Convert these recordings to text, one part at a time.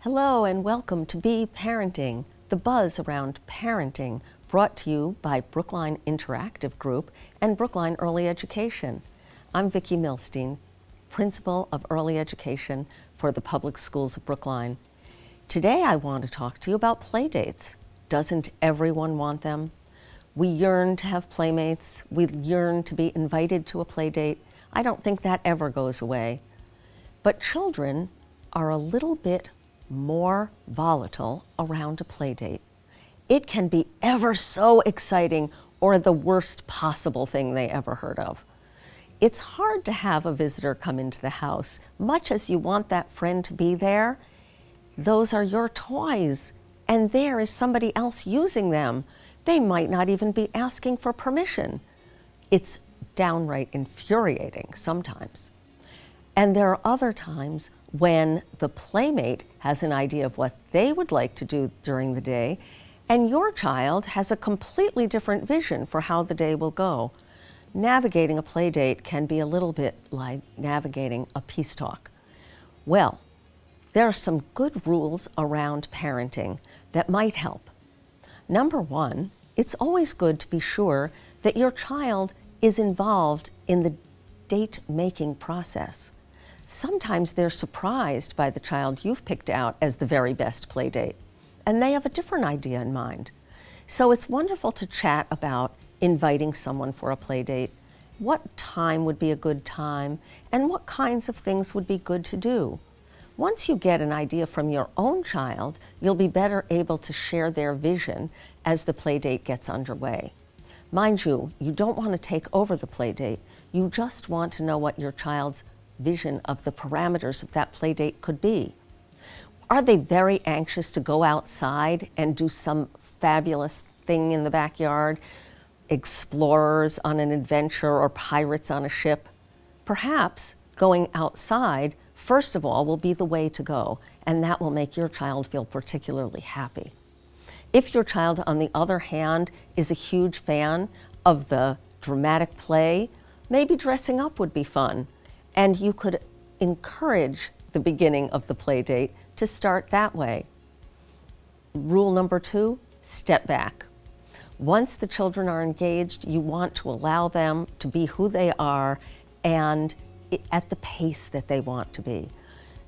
Hello and welcome to Be Parenting, the buzz around parenting, brought to you by Brookline Interactive Group and Brookline Early Education. I'm Vicki Milstein, Principal of Early Education for the Public Schools of Brookline. Today I want to talk to you about playdates. Doesn't everyone want them? We yearn to have playmates. We yearn to be invited to a playdate. I don't think that ever goes away. But children are a little bit more volatile around a playdate. It can be ever so exciting or the worst possible thing they ever heard of. It's hard to have a visitor come into the house. Much as you want that friend to be there, those are your toys, and there is somebody else using them. They might not even be asking for permission. It's downright infuriating sometimes. And there are other times when the playmate has an idea of what they would like to do during the day, and your child has a completely different vision for how the day will go. Navigating a playdate can be a little bit like navigating a peace talk. Well, there are some good rules around parenting that might help. Number one, it's always good to be sure that your child is involved in the date-making process. Sometimes they're surprised by the child you've picked out as the very best play date, and they have a different idea in mind. So it's wonderful to chat about inviting someone for a play date, what time would be a good time, and what kinds of things would be good to do. Once you get an idea from your own child, you'll be better able to share their vision as the play date gets underway. Mind you, you don't want to take over the play date. You just want to know what your child's vision of the parameters of that play date could be. Are they very anxious to go outside and do some fabulous thing in the backyard? Explorers on an adventure or pirates on a ship? Perhaps going outside, first of all, will be the way to go, and that will make your child feel particularly happy. If your child, on the other hand, is a huge fan of the dramatic play, maybe dressing up would be fun. And you could encourage the beginning of the play date to start that way. Rule number two, step back. Once the children are engaged, you want to allow them to be who they are and at the pace that they want to be.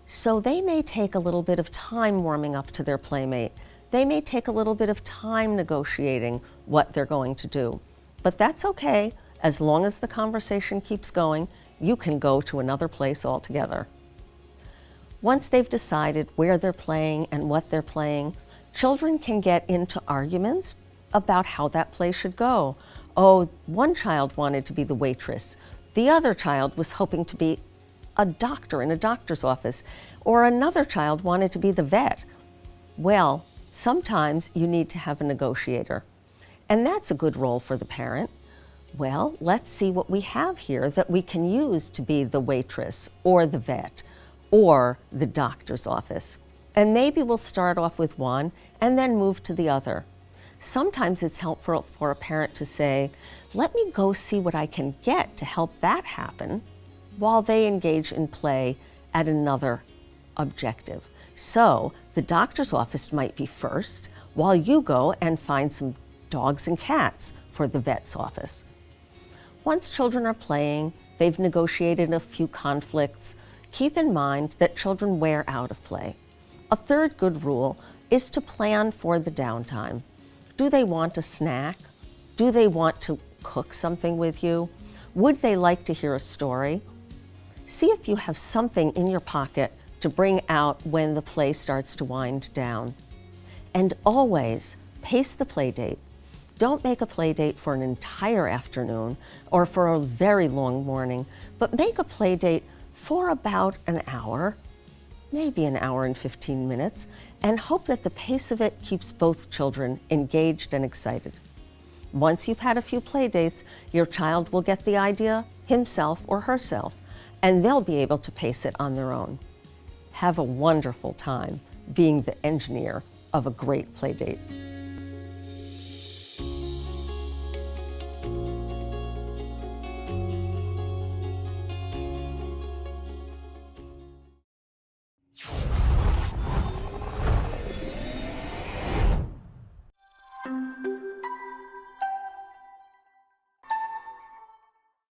So they may take a little bit of time warming up to their playmate. They may take a little bit of time negotiating what they're going to do. But that's okay, as long as the conversation keeps going. You can go to another place altogether. Once they've decided where they're playing and what they're playing, children can get into arguments about how that play should go. Oh, one child wanted to be the waitress. The other child was hoping to be a doctor in a doctor's office, or another child wanted to be the vet. Well, sometimes you need to have a negotiator, and that's a good role for the parent. Well, let's see what we have here that we can use to be the waitress or the vet or the doctor's office. And maybe we'll start off with one and then move to the other. Sometimes it's helpful for a parent to say, let me go see what I can get to help that happen, while they engage in play at another objective. So the doctor's office might be first, while you go and find some dogs and cats for the vet's office. Once children are playing, they've negotiated a few conflicts. Keep in mind that children wear out of play. A third good rule is to plan for the downtime. Do they want a snack? Do they want to cook something with you? Would they like to hear a story? See if you have something in your pocket to bring out when the play starts to wind down. And always pace the play date. Don't make a play date for an entire afternoon or for a very long morning, but make a play date for about an hour, maybe an hour and 15 minutes, and hope that the pace of it keeps both children engaged and excited. Once you've had a few play dates, your child will get the idea himself or herself, and they'll be able to pace it on their own. Have a wonderful time being the engineer of a great play date.